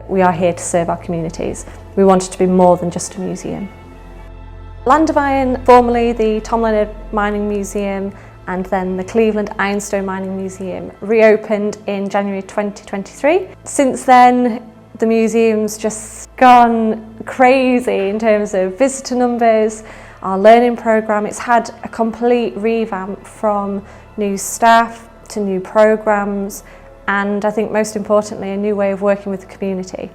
We are here to serve our communities. We want it to be more than just a museum. Land of Iron, formerly the Tom Leonard Mining Museum and then the Cleveland Ironstone Mining Museum, reopened in January 2023. Since then, the museum's just gone crazy in terms of visitor numbers, our learning programme. It's had a complete revamp from new staff to new programmes and I think most importantly a new way of working with the community.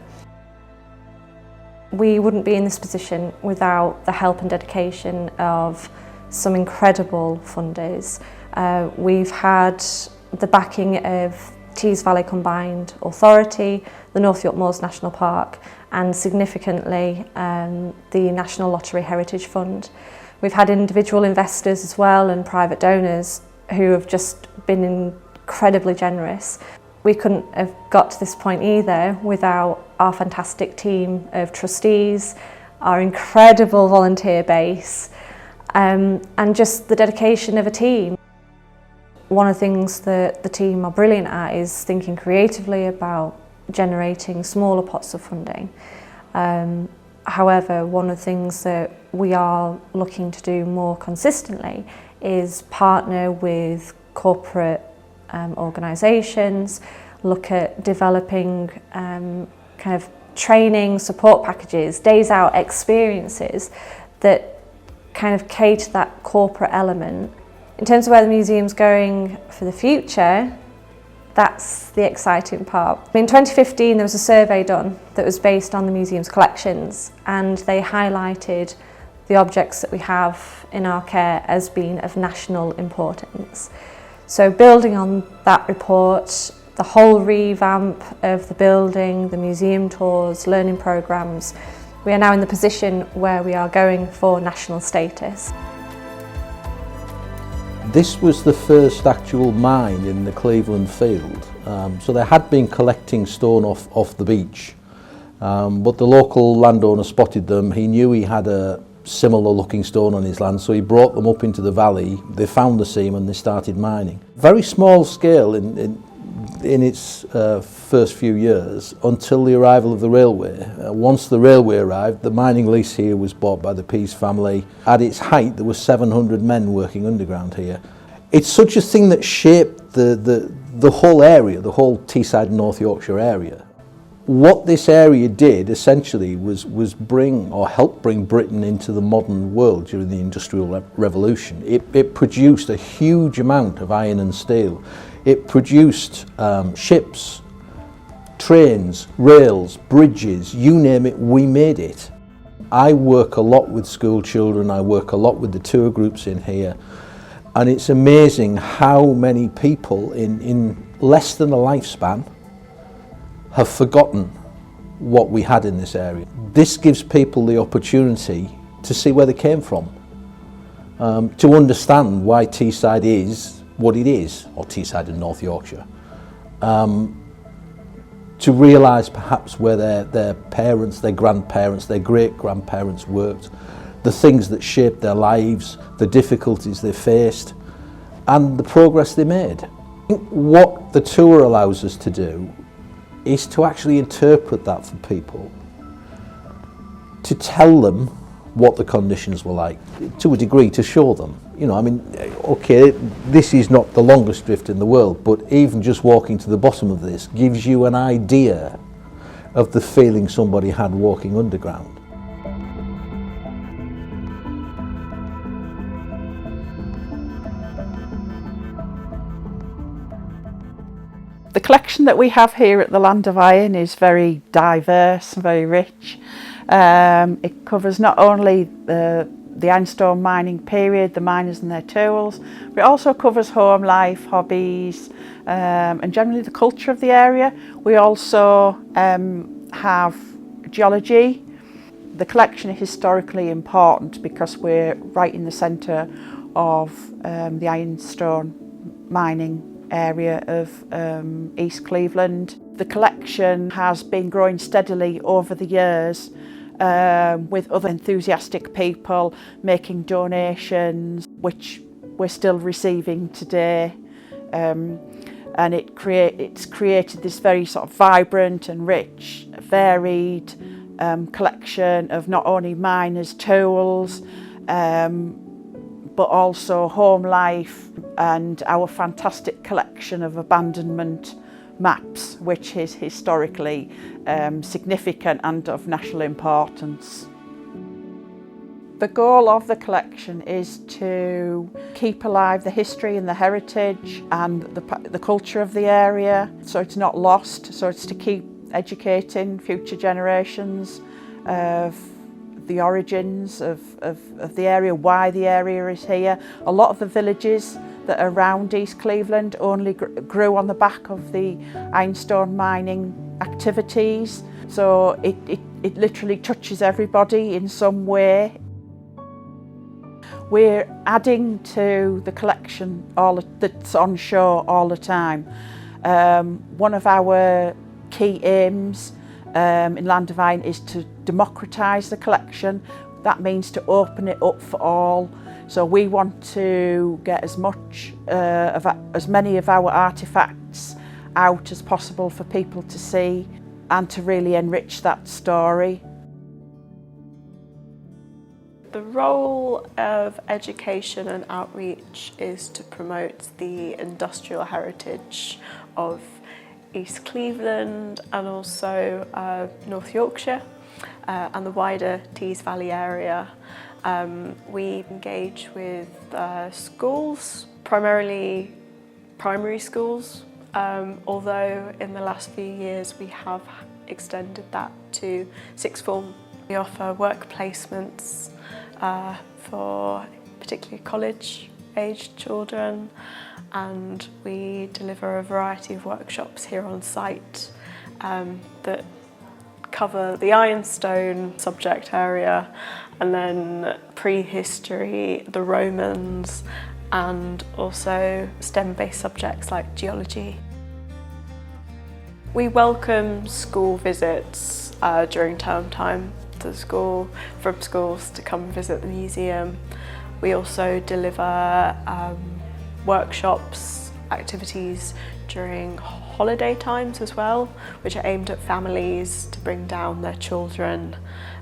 We wouldn't be in this position without the help and dedication of some incredible funders. We've had the backing of Tees Valley Combined Authority, the North York Moors National Park and significantly the National Lottery Heritage Fund. We've had individual investors as well and private donors who have just been incredibly generous. We couldn't have got to this point either without our fantastic team of trustees, our incredible volunteer base, and just the dedication of a team. One of the things that the team are brilliant at is thinking creatively about generating smaller pots of funding. However, one of the things that we are looking to do more consistently is partner with corporate organisations, look at developing kind of training, support packages, days out experiences that kind of cater to that corporate element. In terms of where the museum's going for the future, that's the exciting part. In 2015 there was a survey done that was based on the museum's collections and they highlighted the objects that we have in our care as being of national importance. So building on that report, the whole revamp of the building, the museum tours, learning programmes, we are now in the position where we are going for national status. This was the first actual mine in the Cleveland field. So they had been collecting stone off the beach, but the local landowner spotted them. He knew he had a similar looking stone on his land, so he brought them up into the valley. They found the seam and they started mining. Very small scale in its first few years until the arrival of the railway. Once the railway arrived, the mining lease here was bought by the Pease family. At its height there were 700 men working underground here. It's such a thing that shaped the whole area, the whole Teesside and North Yorkshire area. What this area did essentially was bring or help bring Britain into the modern world during the Industrial Revolution. It produced a huge amount of iron and steel. It produced ships, trains, rails, bridges, you name it, we made it. I work a lot with school children, I work a lot with the tour groups in here, and it's amazing how many people in less than a lifespan have forgotten what we had in this area. This gives people the opportunity to see where they came from, to understand why Teesside is what it is, or Teesside in North Yorkshire, to realise perhaps where their parents, their grandparents, their great-grandparents worked, the things that shaped their lives, the difficulties they faced, and the progress they made. What the tour allows us to do is to actually interpret that for people, to tell them what the conditions were like, to a degree to show them. You know, I mean, okay, this is not the longest drift in the world, but even just walking to the bottom of this gives you an idea of the feeling somebody had walking underground. The collection that we have here at the Land of Iron is very diverse and very rich. It covers not only the ironstone mining period, the miners and their tools, but it also covers home life, hobbies, and generally the culture of the area. We also have geology. The collection is historically important because we're right in the centre of the ironstone mining area of East Cleveland. The collection has been growing steadily over the years with other enthusiastic people making donations, which we're still receiving today. and it's created this very sort of vibrant and rich, varied collection of not only miners' tools, but also home life, and our fantastic collection of abandonment maps, which is historically significant and of national importance. The goal of the collection is to keep alive the history and the heritage and the culture of the area, so it's not lost. So it's to keep educating future generations of the origins of the area, why the area is here. A lot of the villages that are around East Cleveland only grew on the back of the ironstone mining activities, so it literally touches everybody in some way. We're adding to the collection that's on show all the time. One of our key aims in Land of Iron is to democratise the collection. That means to open it up for all. So we want to get as many of our artefacts out as possible for people to see and to really enrich that story. The role of education and outreach is to promote the industrial heritage of East Cleveland and also North Yorkshire and the wider Tees Valley area. We engage with schools, primarily primary schools, although in the last few years we have extended that to sixth form. We offer work placements for particularly college-aged children, and we deliver a variety of workshops here on site that cover the ironstone subject area, and then prehistory, the Romans, and also STEM-based subjects like geology. We welcome school visits during term time to school, from schools to come visit the museum. We also deliver workshops, activities during holiday times as well, which are aimed at families to bring down their children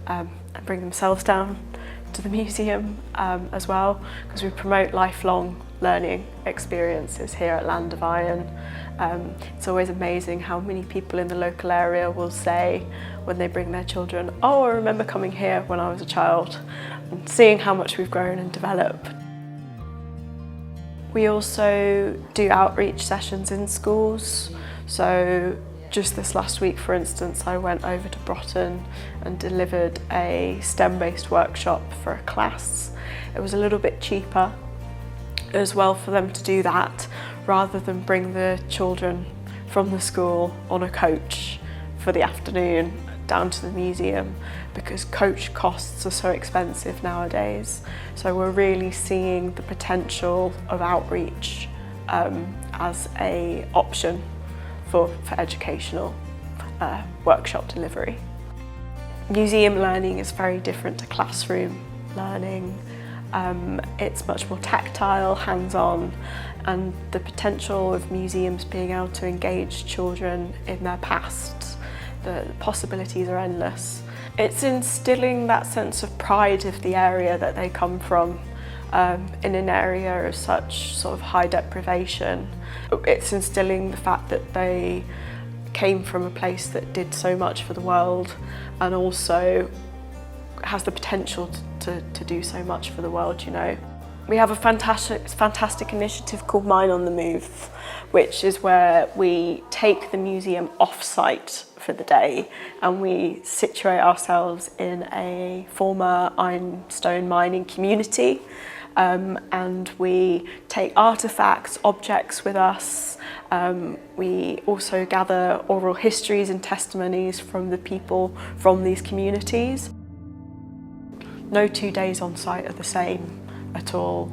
and bring themselves down to the museum as well, because we promote lifelong learning experiences here at Land of Iron. It's always amazing how many people in the local area will say when they bring their children, "Oh, I remember coming here when I was a child," and seeing how much we've grown and developed. We also do outreach sessions in schools. So just this last week, for instance, I went over to Broughton and delivered a STEM-based workshop for a class. It was a little bit cheaper as well for them to do that, rather than bring the children from the school on a coach for the afternoon down to the museum, because coach costs are so expensive nowadays. So we're really seeing the potential of outreach as an option for educational workshop delivery. Museum learning is very different to classroom learning. It's much more tactile, hands-on, and the potential of museums being able to engage children in their past, the possibilities are endless. It's instilling that sense of pride of the area that they come from in an area of such sort of high deprivation. It's instilling the fact that they came from a place that did so much for the world and also has the potential to do so much for the world, you know. We have a fantastic initiative called Mine on the Move, which is where we take the museum off-site for the day and we situate ourselves in a former ironstone mining community, and we take artefacts, objects with us. We also gather oral histories and testimonies from the people from these communities. No 2 days on site are the same at all.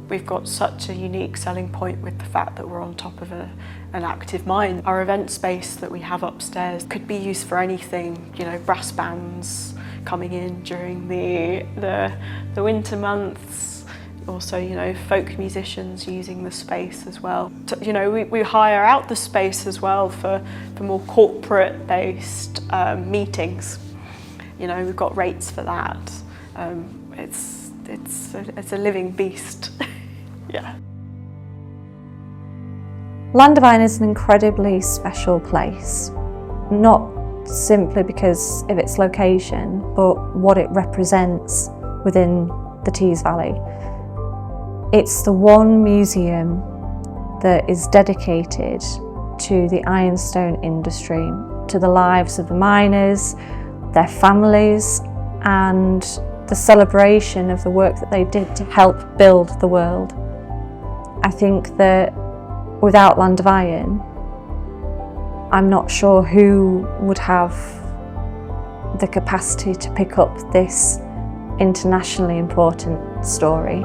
We've got such a unique selling point with the fact that we're on top of an active mine. Our event space that we have upstairs could be used for anything, you know, brass bands coming in during the winter months, also, you know, folk musicians using the space as well. You know, we hire out the space as well for more corporate-based meetings. You know, we've got rates for that. It's a living beast. Yeah. Land of Iron is an incredibly special place, not simply because of its location, but what it represents within the Tees Valley. It's the one museum that is dedicated to the ironstone industry, to the lives of the miners, their families, and the celebration of the work that they did to help build the world. I think that without Land of Iron, I'm not sure who would have the capacity to pick up this internationally important story.